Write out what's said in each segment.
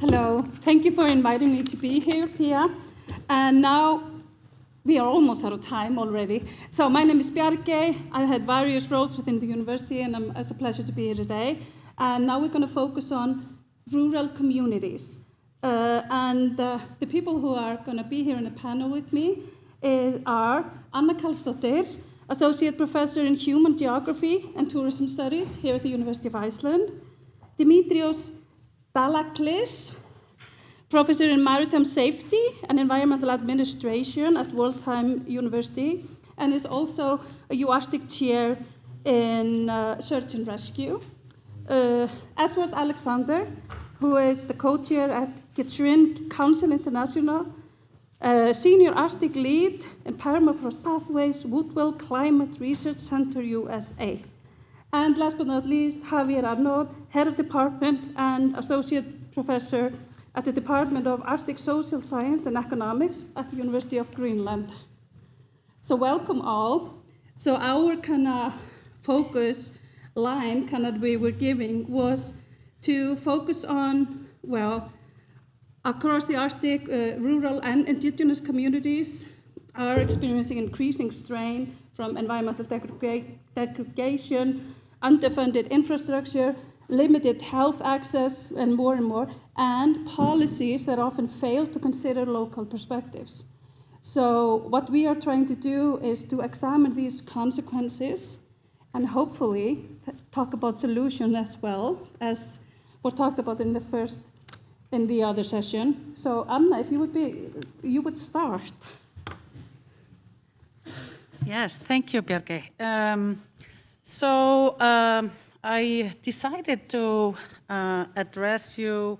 Hello. Thank you for inviting me to be here, Pia. And now we are almost out of time already. So my name is Bjarke. I've had various roles within the university, and it's a pleasure to be here today. And now we're going to focus on rural communities. The people who are going to be here in the panel with me are Karlsdóttir, Associate Professor in Human Geography and Tourism Studies here at the University of Iceland, Dimitrios Dalaklis, Professor in Maritime Safety and Environmental Administration at Maritime University, and is also a UArctic Chair in Search and Rescue. Edward Alexander, who is the co-chair at Gwich'in Council International, Senior Arctic Lead in Permafrost Pathways, Woodwell Climate Research Center, USA. And last but not least, Javier Arnaut, Head of Department and Associate Professor at the Department of Arctic Social Science and Economics at the University of Greenland. So welcome all. So our kind of focus line that we were giving was to focus on, well, across the Arctic, rural and indigenous communities are experiencing increasing strain from environmental degradation, underfunded infrastructure, limited health access, and more, and policies that often fail to consider local perspectives. So what we are trying to do is to examine these consequences and hopefully talk about solutions as well as what talked about in the other session. So Anna, if you would start. Yes, thank you, Bjarke. I decided to address you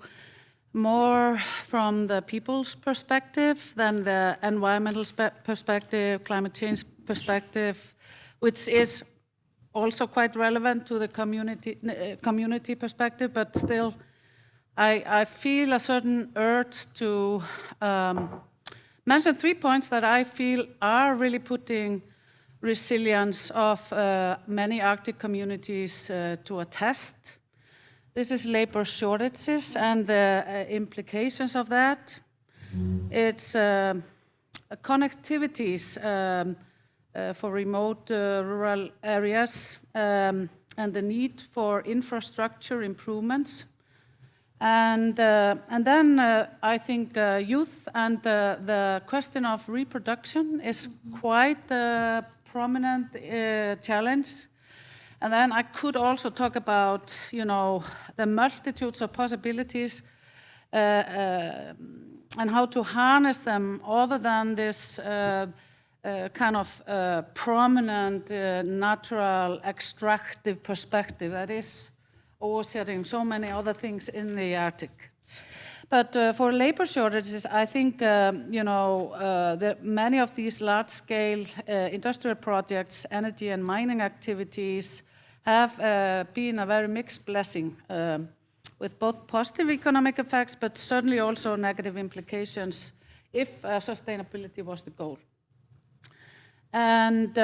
more from the people's perspective than the environmental perspective, climate change perspective, which is also quite relevant to the community perspective, but still I feel a certain urge to mention 3 points that I feel are really putting resilience of many Arctic communities to a test. This is labor shortages and the implications of that. It's connectivities for remote rural areas and the need for infrastructure improvements. And then I think youth and the question of reproduction is quite a prominent challenge. And then I could also talk about, the multitudes of possibilities and how to harness them other than this kind of prominent natural extractive perspective that is overshadowing so many other things in the Arctic. But for labor shortages, I think that many of these large-scale industrial projects, energy and mining activities, have been a very mixed blessing with both positive economic effects, but certainly also negative implications if sustainability was the goal. And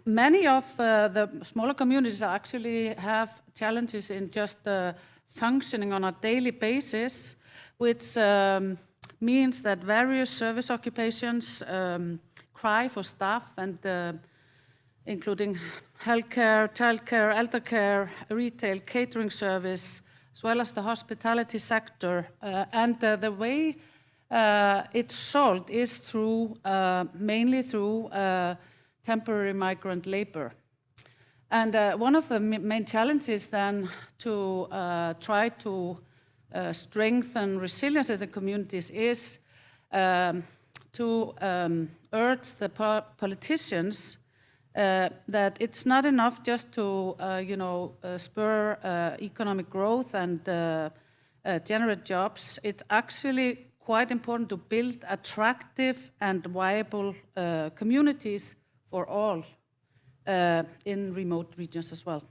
many of the smaller communities actually have challenges in just functioning on a daily basis, which means that various service occupations cry for staff, and including healthcare, childcare, elder care, retail, catering service, as well as the hospitality sector. And the way it's solved is through mainly through temporary migrant labor. And one of the main challenges then to try to strengthen resilience in the communities is to urge the politicians that it's not enough just to spur economic growth and generate jobs. It's actually quite important to build attractive and viable communities for all in remote regions as well.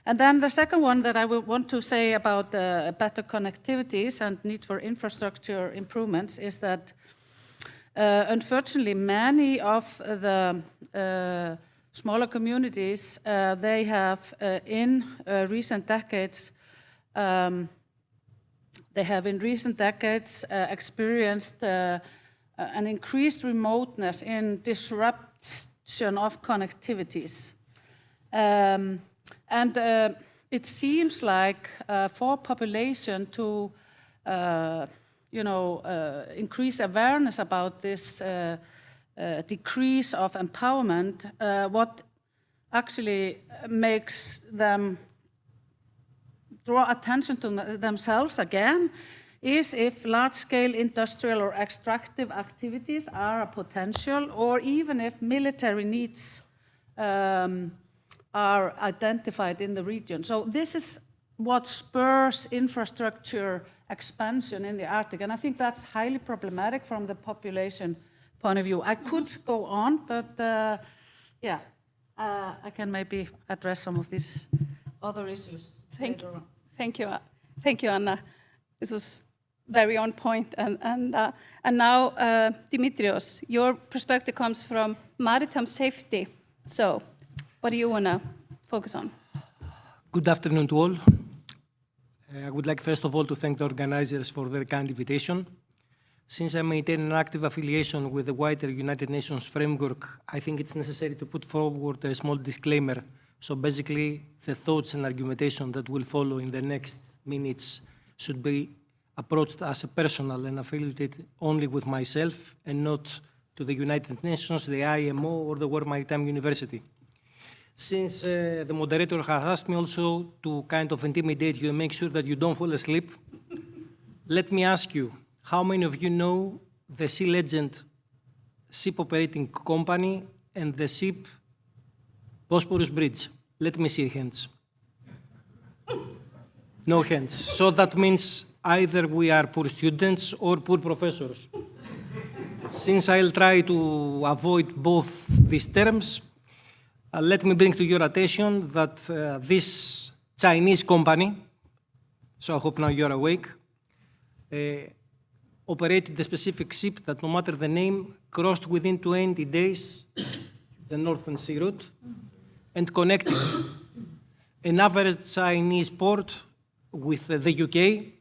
And then the second one that I would want to say about better connectivities and need for infrastructure improvements is that unfortunately many of the smaller communities, they have in recent decades they have in recent decades experienced an increased remoteness in disruption of connectivities. And it seems like for population to increase awareness about this decrease of empowerment, what actually makes them draw attention to themselves again is if large-scale industrial or extractive activities are a potential, or even if military needs are identified in the region. So this is what spurs infrastructure expansion in the Arctic, and I think that's highly problematic from the population point of view. I could go on, but I can maybe address some of these other issues later on. Thank you, Anna. This was very on point. And now, Dimitrios, your perspective comes from maritime safety. So, what do you want to focus on? Good afternoon to all. I would like first of all to thank the organizers for their kind invitation. Since I maintain an active affiliation with the wider United Nations framework, I think it's necessary to put forward a small disclaimer. So basically, the thoughts and argumentation that will follow in the next minutes should be approached as a personal and affiliated only with myself and not to the United Nations, the IMO, or the World Maritime University. Since the moderator has asked me also to kind of intimidate you and make sure that you don't fall asleep, let me ask you, how many of you know the Sea Legend ship operating company and the ship Bosporus Bridge? Let me see hands. No hands. So that means either we are poor students or poor professors. Since I'll try to avoid both these terms, let me bring to your attention that this Chinese company, so I hope now you're awake, operated the specific ship that, no matter the name, crossed within 20 days the Northern Sea route and connected an average Chinese port with the UK.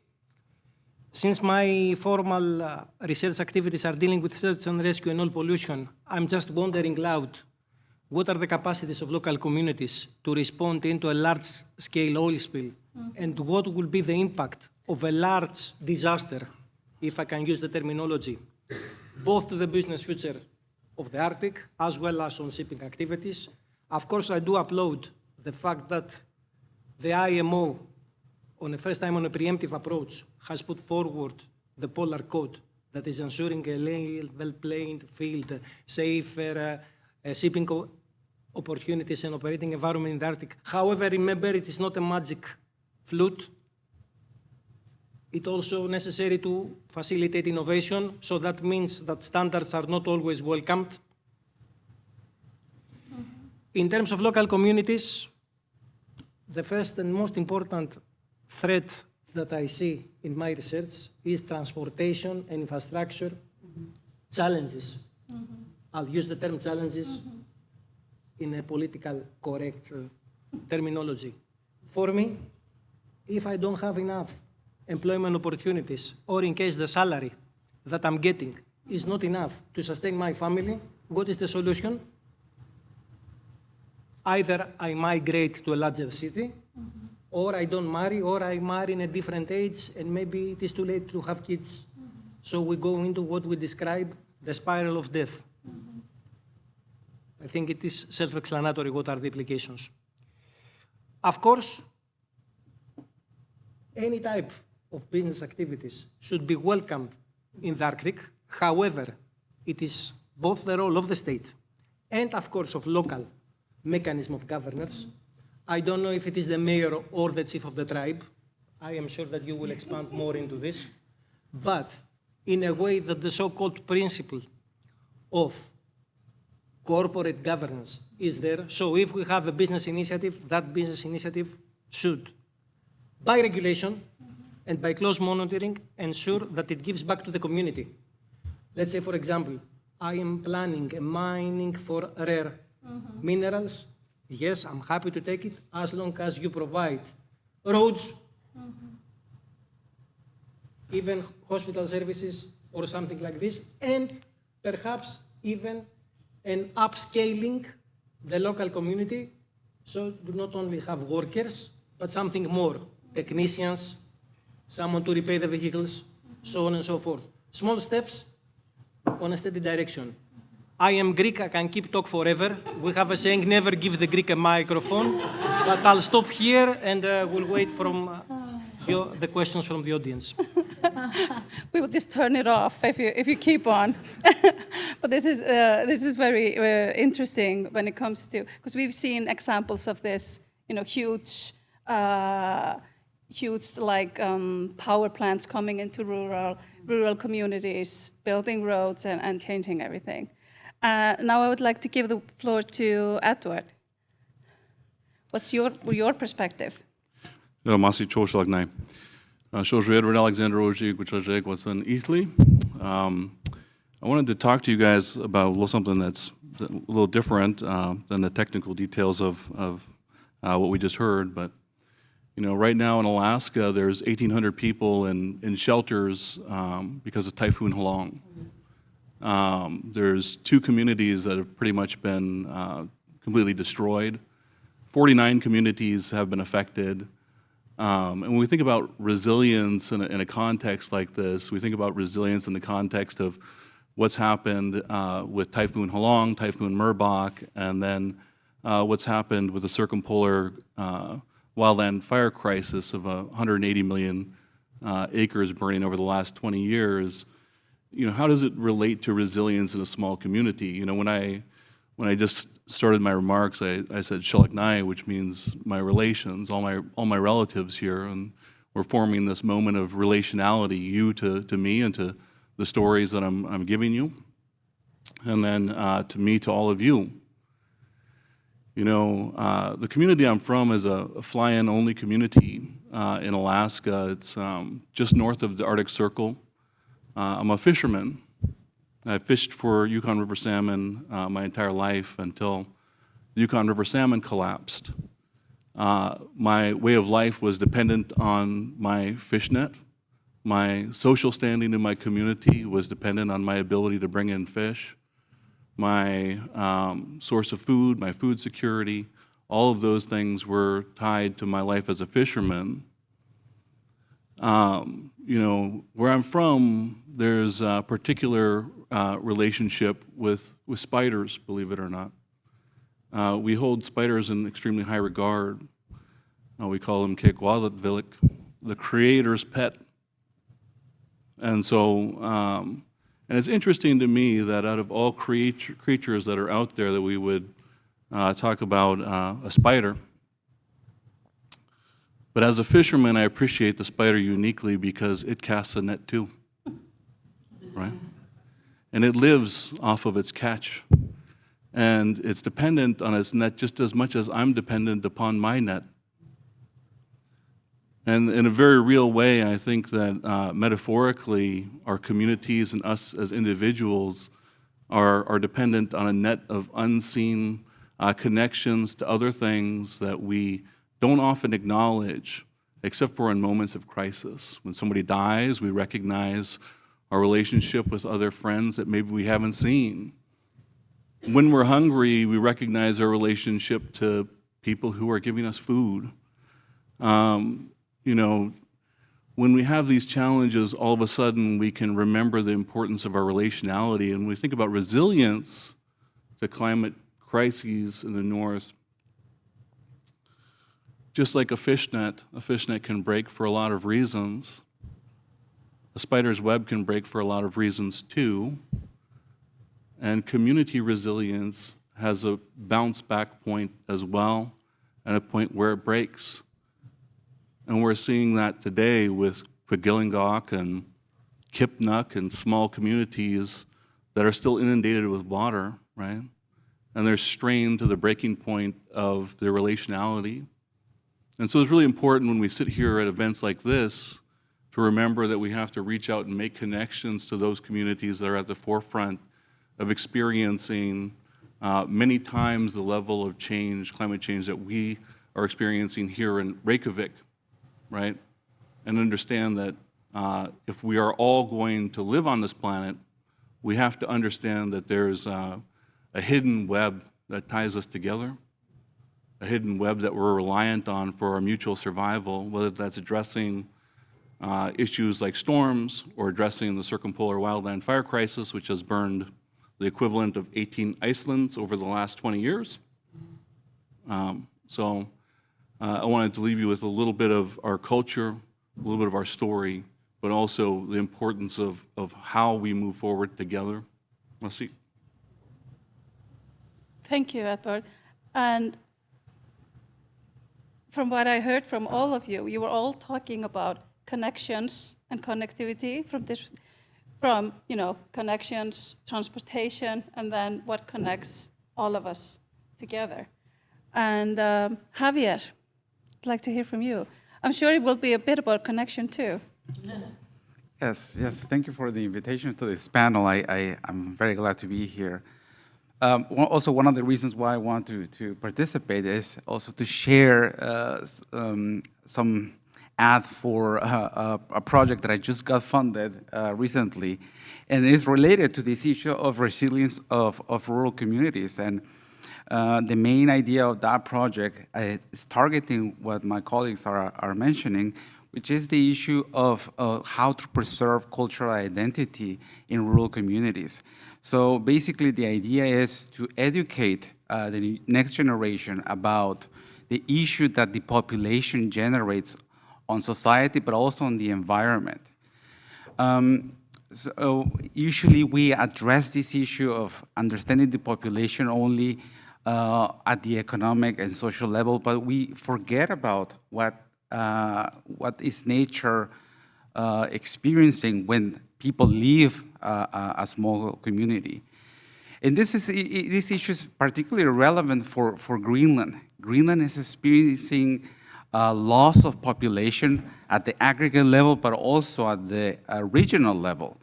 Since my formal research activities are dealing with search and rescue and oil pollution, I'm just wondering loud, what are the capacities of local communities to respond into a large-scale oil spill? And what will be the impact of a large disaster, if I can use the terminology, both to the business future of the Arctic as well as on shipping activities? Of course, I do applaud the fact that the IMO, on the first time on a preemptive approach, has put forward the Polar Code that is ensuring a level playing field, safer shipping opportunities and operating environment in the Arctic. However, remember, it is not a magic flute. It's also necessary to facilitate innovation, so that means that standards are not always welcomed. In terms of local communities, the first and most important threat that I see in my research is transportation and infrastructure challenges. I'll use the term challenges in a political correct terminology. For me, if I don't have enough employment opportunities, or in case the salary that I'm getting is not enough to sustain my family, what is the solution? Either I migrate to a larger city, or I don't marry, or I marry in a different age, and maybe it is too late to have kids. So we go into what we describe the spiral of death. I think it is self-explanatory what are the implications. Of course, any type of business activities should be welcomed in the Arctic. However, it is both the role of the state and, of course, of local mechanism of governance. I don't know if it is the mayor or the chief of the tribe. I am sure that you will expand more into this. But in a way that the so-called principle of corporate governance is there. So if we have a business initiative, that business initiative should, by regulation and by close monitoring, ensure that it gives back to the community. Let's say, for example, I am planning a mining for rare minerals. Yes, I'm happy to take it as long as you provide roads, even hospital services or something like this, and perhaps even an upscaling the local community, so do not only have workers, but something more, technicians, someone to repair the vehicles, so on and so forth. Small steps on a steady direction. I am Greek, I can keep talk forever. We have a saying, never give the Greek a microphone, but I'll stop here and we'll wait from the questions from the audience. We will just turn it off if you keep on. But this is very interesting when it comes to, because we've seen examples of this, huge like power plants coming into rural communities, building roads and changing everything. Now I would like to give the floor to Edward. What's your perspective? Masi Choshalagnai. Shoji Edward Alexander Oji, Gwich'in, what's in Italy. I wanted to talk to you guys about a little something that's a little different than the technical details of what we just heard. But right now in Alaska, there's 1,800 people in shelters because of Typhoon Halong. There's 2 communities that have pretty much been completely destroyed. 49 communities have been affected. And when we think about resilience in a context like this, we think about resilience in the context of what's happened with Typhoon Halong, Typhoon Merbok, and then what's happened with the circumpolar wildland fire crisis of 180 million acres burning over the last 20 years. How does it relate to resilience in a small community? When I just started my remarks, I said Shalaknai, which means my relations, all my relatives here, and we're forming this moment of relationality, you to me and to the stories that I'm giving you, and then to me to all of you. The community I'm from is a fly-in only community in Alaska. It's just north of the Arctic Circle. I'm a fisherman. I fished for Yukon River salmon my entire life until the Yukon River salmon collapsed. My way of life was dependent on my fish net. My social standing in my community was dependent on my ability to bring in fish. My source of food, my food security, all of those things were tied to my life as a fisherman. Where I'm from, there's a particular relationship with spiders, believe it or not. We hold spiders in extremely high regard. We call them Kekwalatvilik, the creator's pet. And so, and it's interesting to me that out of all creatures that are out there that we would talk about a spider. But as a fisherman, I appreciate the spider uniquely because it casts a net too, right? And it lives off of its catch. And it's dependent on its net just as much as I'm dependent upon my net. And in a very real way, I think that metaphorically, our communities and us as individuals are dependent on a net of unseen connections to other things that we don't often acknowledge, except for in moments of crisis. When somebody dies, we recognize our relationship with other friends that maybe we haven't seen. When we're hungry, we recognize our relationship to people who are giving us food. When we have these challenges, all of a sudden we can remember the importance of our relationality. And when we think about resilience to climate crises in the north, just like a fish net can break for a lot of reasons. A spider's web can break for a lot of reasons too. And community resilience has a bounce back point as well, and a point where it breaks. And we're seeing that today with Kwigillingok and Kipnuk and small communities that are still inundated with water, right? And they're strained to the breaking point of their relationality. And so it's really important when we sit here at events like this to remember that we have to reach out and make connections to those communities that are at the forefront of experiencing many times the level of change, climate change that we are experiencing here in Reykjavik, right? And understand that if we are all going to live on this planet, we have to understand that there's a hidden web that ties us together, a hidden web that we're reliant on for our mutual survival, whether that's addressing issues like storms or addressing the circumpolar wildland fire crisis, which has burned the equivalent of 18 Icelands over the last 20 years. So I wanted to leave you with a little bit of our culture, a little bit of our story, but also the importance of how we move forward together. Merci. Thank you, Edward. And from what I heard from all of you, you were all talking about connections and connectivity from connections, transportation, and then what connects all of us together. And Javier, I'd like to hear from you. I'm sure it will be a bit about connection too. Yes. Thank you for the invitation to this panel. I'm very glad to be here. Also, one of the reasons why I want to participate is also to share some ad for a project that I just got funded recently, and it's related to this issue of resilience of rural communities. And the main idea of that project is targeting what my colleagues are mentioning, which is the issue of how to preserve cultural identity in rural communities. So basically, the idea is to educate the next generation about the issue that the population generates on society, but also on the environment. So usually we address this issue of understanding the population only at the economic and social level, but we forget about what is nature experiencing when people leave a small community. And this issue is particularly relevant for Greenland. Greenland is experiencing loss of population at the aggregate level, but also at the regional level.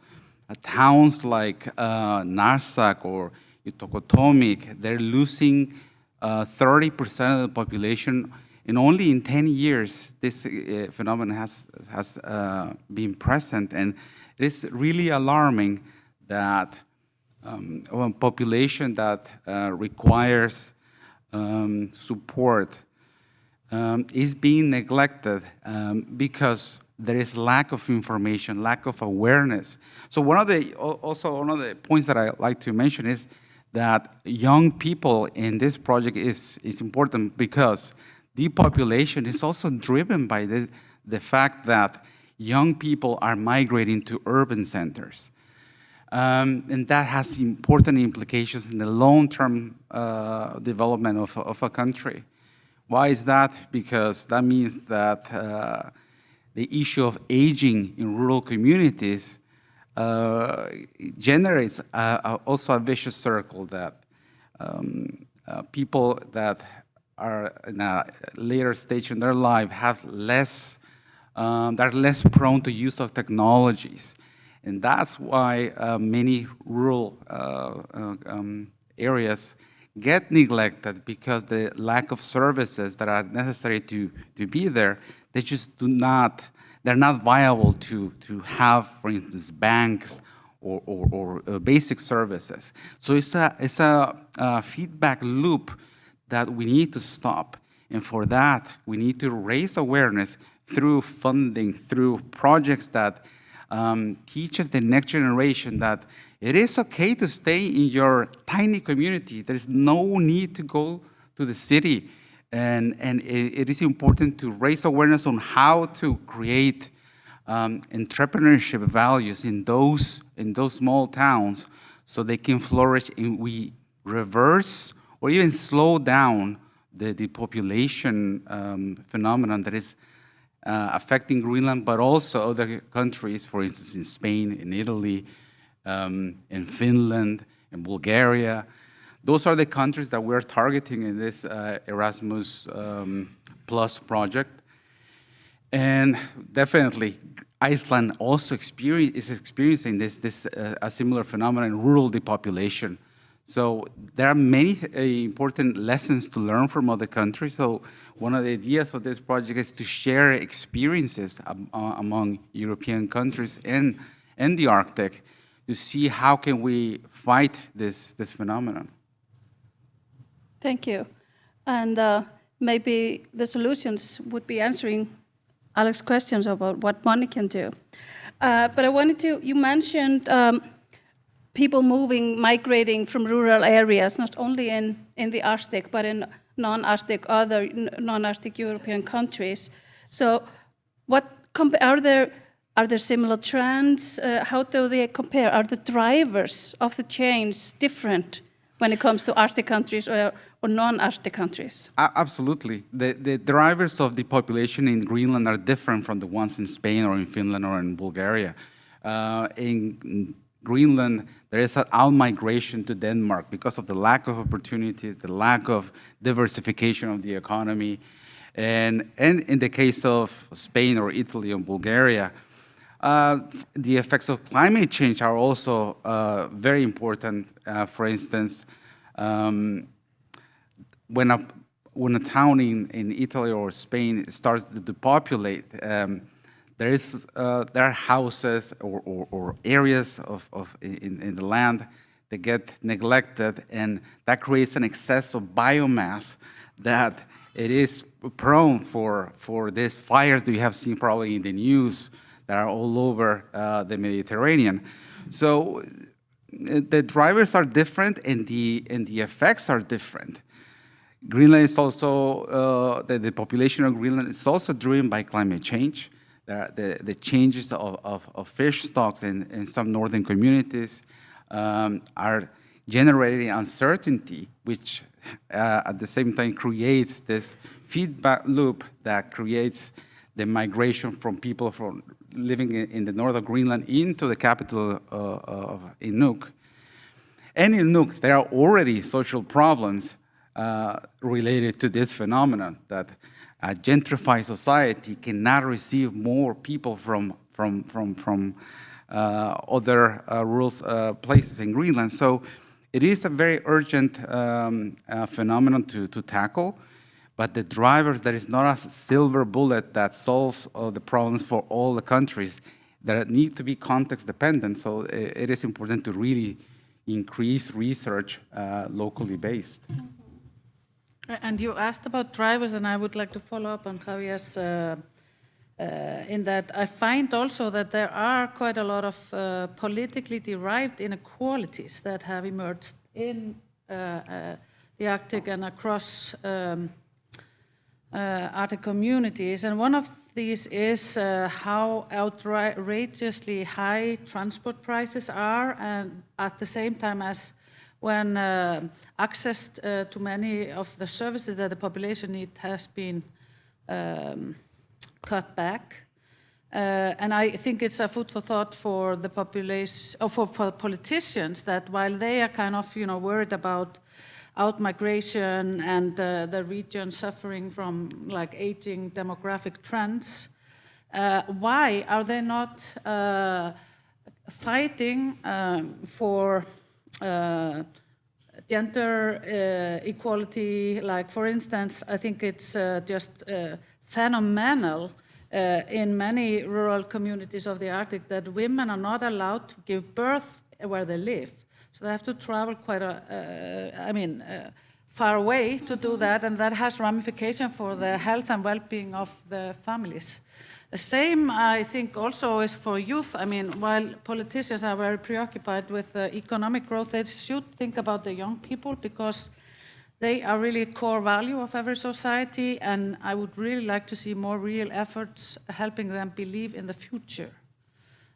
Towns like Narsak or Uttoqatomiq, they're losing 30% of the population, and only in 10 years this phenomenon has been present, and it's really alarming that a population that requires support is being neglected because there is lack of information, lack of awareness. So one of the points that I like to mention is that young people in this project is important because depopulation is also driven by the fact that young people are migrating to urban centers. And that has important implications in the long-term development of a country. Why is that? Because that means that the issue of aging in rural communities generates also a vicious circle that people that are in a later stage in their life have less, they're less prone to use of technologies. And that's why many rural areas get neglected, because the lack of services that are necessary to be there, they just they're not viable to have, for instance, banks or basic services. So it's a feedback loop that we need to stop. And for that, we need to raise awareness through funding, through projects that teaches the next generation that it is okay to stay in your tiny community. There's no need to go to the city. And it is important to raise awareness on how to create entrepreneurship values in those small towns so they can flourish, and we reverse or even slow down the depopulation phenomenon that is affecting Greenland, but also other countries, for instance, in Spain, in Italy, in Finland, in Bulgaria. Those are the countries that we're targeting in this Erasmus Plus project. And definitely, Iceland also is experiencing a similar phenomenon in rural depopulation. So there are many important lessons to learn from other countries. So one of the ideas of this project is to share experiences among European countries and the Arctic to see how can we fight this phenomenon. Thank you. And maybe the solutions would be answering Alex's questions about what money can do. But I wanted to, you mentioned people migrating from rural areas, not only in the Arctic, but in other non-Arctic European countries. So are there similar trends? How do they compare? Are the drivers of the change different when it comes to Arctic countries or non-Arctic countries? Absolutely. The drivers of the population in Greenland are different from the ones in Spain or in Finland or in Bulgaria. In Greenland, there is an out-migration to Denmark because of the lack of opportunities, the lack of diversification of the economy. And in the case of Spain or Italy or Bulgaria, the effects of climate change are also very important. For instance, when a town in Italy or Spain starts to depopulate, there are houses or areas in the land that get neglected, and that creates an excess of biomass that it is prone for these fires that you have seen probably in the news that are all over the Mediterranean. So the drivers are different, and the effects are different. Greenland is also, the population of Greenland is also driven by climate change. The changes of fish stocks in some northern communities are generating uncertainty, which at the same time creates this feedback loop that creates the migration from people from living in the north of Greenland into the capital of Nuuk. And in Nuuk, there are already social problems related to this phenomenon, that a gentrified society cannot receive more people from other rural places in Greenland. So it is a very urgent phenomenon to tackle, but the drivers, there is not a silver bullet that solves all the problems for all the countries. That need to be context dependent, so it is important to really increase research locally based. And you asked about drivers, and I would like to follow up on Javier's in that I find also that there are quite a lot of politically derived inequalities that have emerged in the Arctic and across Arctic communities. And one of these is how outrageously high transport prices are, and at the same time as when access to many of the services that the population needs has been cut back. And I think it's a food for thought for the population, or for politicians, that while they are kind of worried about out-migration and the region suffering from like aging demographic trends, why are they not fighting for gender equality? Like, for instance, I think it's just phenomenal in many rural communities of the Arctic that women are not allowed to give birth where they live. So they have to travel quite far away to do that, and that has ramification for the health and well-being of the families. The same, I think, also is for youth. I mean, while politicians are very preoccupied with economic growth, they should think about the young people, because they are really a core value of every society, and I would really like to see more real efforts helping them believe in the future.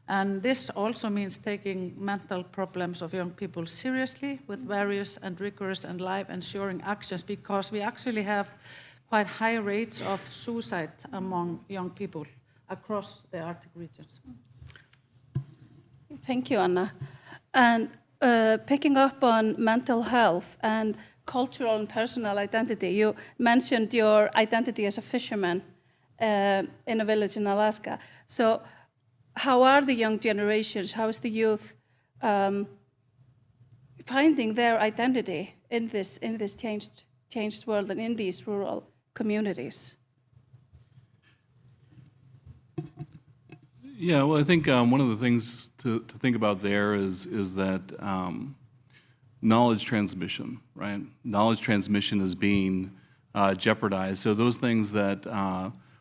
And this also means taking mental problems of young people seriously with various and rigorous and life-ensuring actions, because we actually have quite high rates of suicide among young people across the Arctic regions. Thank you, Anna. And picking up on mental health and cultural and personal identity, you mentioned your identity as a fisherman in a village in Alaska. So how are the young generations, how is the youth finding their identity in this changed world and in these rural communities? Yeah, well, I think one of the things to think about there is that knowledge transmission, right? Knowledge transmission is being jeopardized. So those things that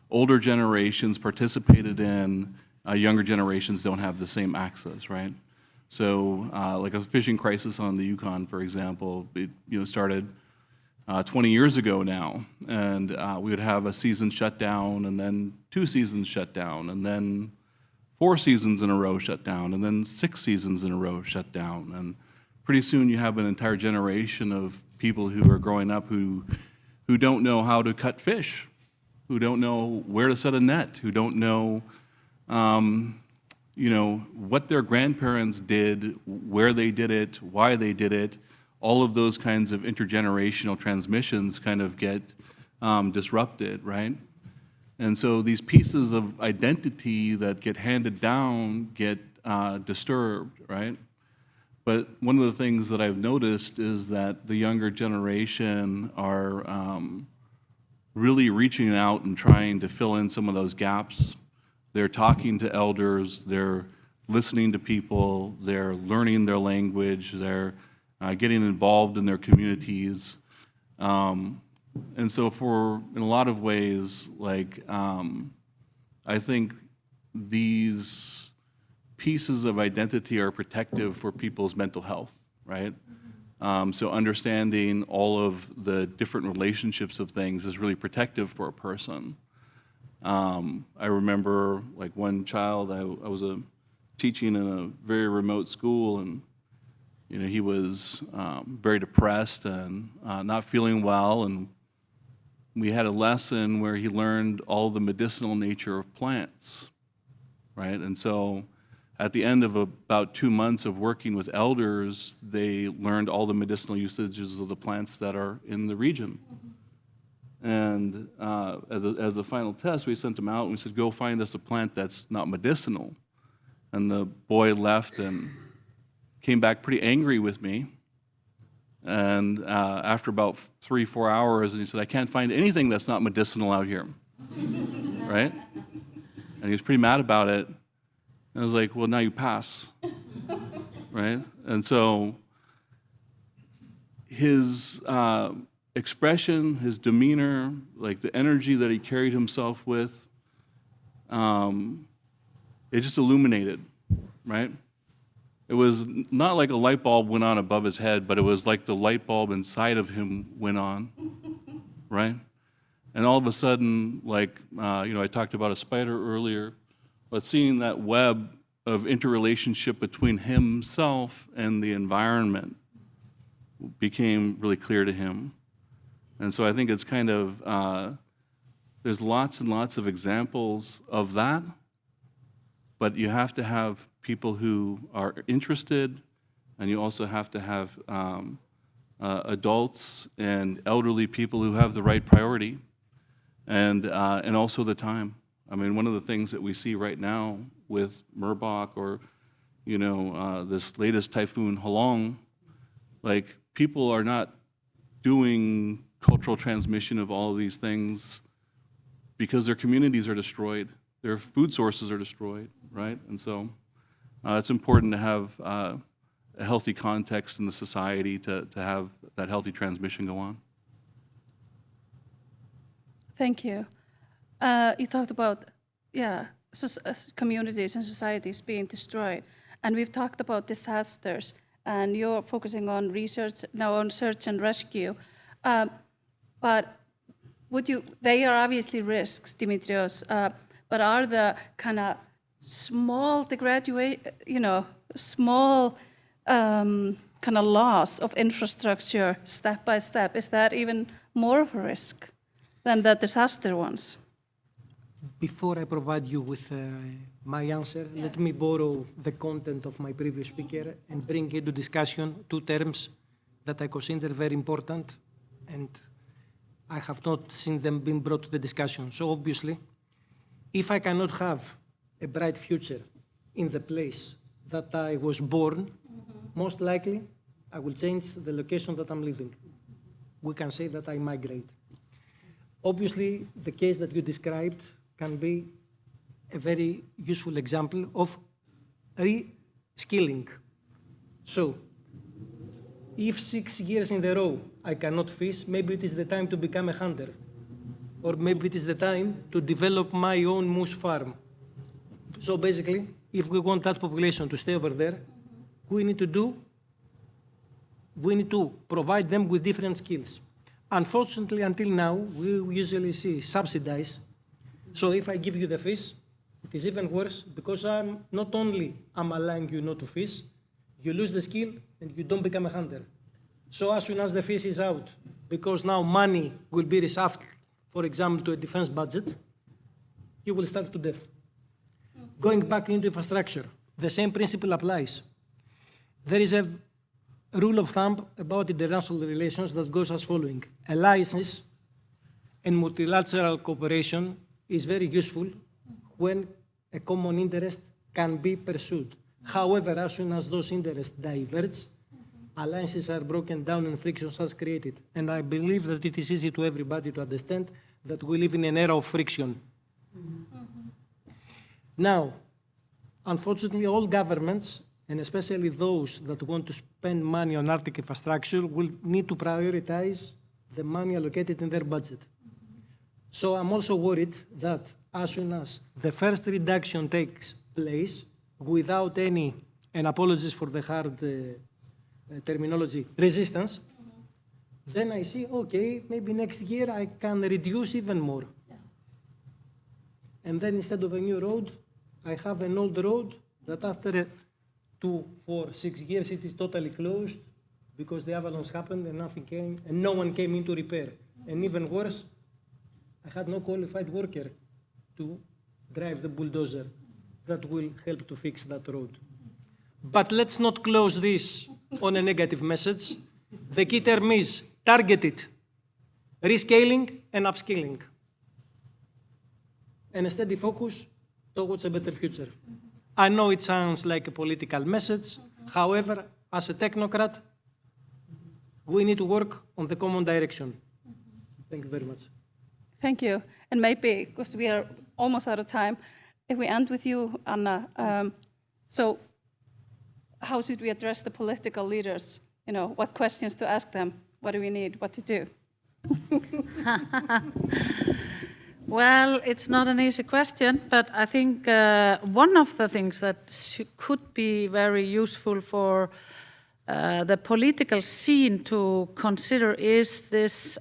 older generations participated in, younger generations don't have the same access, right? So like a fishing crisis on the Yukon, for example, it started 20 years ago now, and we would have a season shut down, and then 2 seasons shut down, and then 4 seasons in a row shut down, and then 6 seasons in a row shut down. And pretty soon you have an entire generation of people who are growing up who don't know how to cut fish, who don't know where to set a net, who don't know what their grandparents did, where they did it, why they did it. All of those kinds of intergenerational transmissions kind of get disrupted, right? And so these pieces of identity that get handed down get disturbed, right? But one of the things that I've noticed is that the younger generation are really reaching out and trying to fill in some of those gaps. They're talking to elders, they're listening to people, they're learning their language, they're getting involved in their communities. And so in a lot of ways, like, I think these pieces of identity are protective for people's mental health, right? So understanding all of the different relationships of things is really protective for a person. I remember, like, one child, I was teaching in a very remote school, and he was very depressed and not feeling well, and we had a lesson where he learned all the medicinal nature of plants, right? And so at the end of about 2 months of working with elders, they learned all the medicinal usages of the plants that are in the region. And as the final test, we sent him out and we said, go find us a plant that's not medicinal. And the boy left and came back pretty angry with me. And after about 3-4 hours, and he said, I can't find anything that's not medicinal out here, right? And he was pretty mad about it. And I was like, well, now you pass, right? And so his expression, his demeanor, like the energy that he carried himself with, it just illuminated, right? It was not like a light bulb went on above his head, but it was like the light bulb inside of him went on, right? And all of a sudden, like, I talked about a spider earlier, but seeing that web of interrelationship between himself and the environment became really clear to him. And so I think it's kind of, there's lots and lots of examples of that, but you have to have people who are interested, and you also have to have adults and elderly people who have the right priority, and also the time. I mean, one of the things that we see right now with Merbok or, this latest typhoon Halong, like, people are not doing cultural transmission of all of these things because their communities are destroyed, their food sources are destroyed, right? And so it's important to have a healthy context in the society to have that healthy transmission go on. Thank you. You talked about, communities and societies being destroyed, and we've talked about disasters, and you're focusing on research now on search and rescue. But they are obviously risks, Dimitrios, but are the kind of small small kind of loss of infrastructure step by step, is that even more of a risk than the disaster ones? Before I provide you with my answer, let me borrow the content of my previous speaker and bring into discussion 2 terms that I consider very important, and I have not seen them being brought to the discussion. So obviously, if I cannot have a bright future in the place that I was born, most likely I will change the location that I'm living. We can say that I migrate. Obviously, the case that you described can be a very useful example of re-skilling. So, if 6 years in a row I cannot fish, maybe it is the time to become a hunter. Or maybe it is the time to develop my own moose farm. So basically, if we want that population to stay over there, we need to provide them with different skills. Unfortunately, until now, we usually see subsidize. So if I give you the fish, it is even worse because I'm allowing you not to fish, you lose the skill and you don't become a hunter. So as soon as the fish is out, because now money will be reshuffled, for example, to a defense budget, you will starve to death. Going back into infrastructure, the same principle applies. There is a rule of thumb about international relations that goes as following. Alliances and multilateral cooperation is very useful when a common interest can be pursued. However, as soon as those interests diverge, alliances are broken down and frictions are created. And I believe that it is easy to everybody to understand that we live in an era of friction. Now, unfortunately, all governments, and especially those that want to spend money on Arctic infrastructure, will need to prioritize the money allocated in their budget. So I'm also worried that as soon as the first reduction takes place, without any, and apologies for the hard terminology, resistance, then I see, okay, maybe next year I can reduce even more. And then instead of a new road, I have an old road that after 2, 4, 6 years, it is totally closed because the avalanche happened and nothing came, and no one came in to repair. And even worse, I had no qualified worker to drive the bulldozer that will help to fix that road. But let's not close this on a negative message. The key term is targeted rescaling and upskilling, and a steady focus towards a better future. I know it sounds like a political message. However, as a technocrat, we need to work on the common direction. Thank you very much. Thank you. And maybe, because we are almost out of time, if we end with you, Anna, so how should we address the political leaders? You know, what questions to ask them? What do we need? What to do? Well, it's not an easy question, but I think one of the things that could be very useful for the political scene to consider is this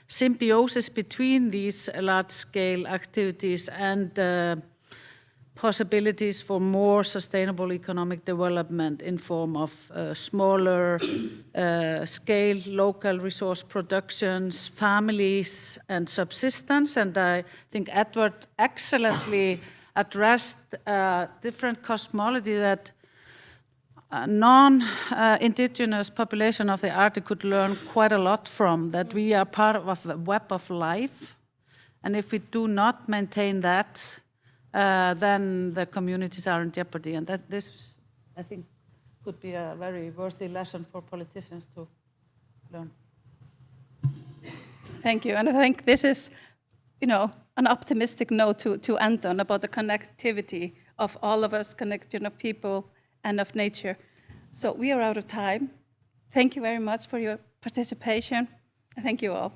symbiosis between these large-scale activities and possibilities for more sustainable economic development in form of smaller scale local resource productions, families, and subsistence. And I think Edward excellently addressed different cosmology that non-indigenous population of the Arctic could learn quite a lot from, that we are part of a web of life. And if we do not maintain that, then the communities are in jeopardy. And that this, I think, could be a very worthy lesson for politicians to learn. Thank you. And I think this is, you know, an optimistic note to end on about the connectivity of all of us, connection of people and of nature. So we are out of time. Thank you very much for your participation. Thank you all.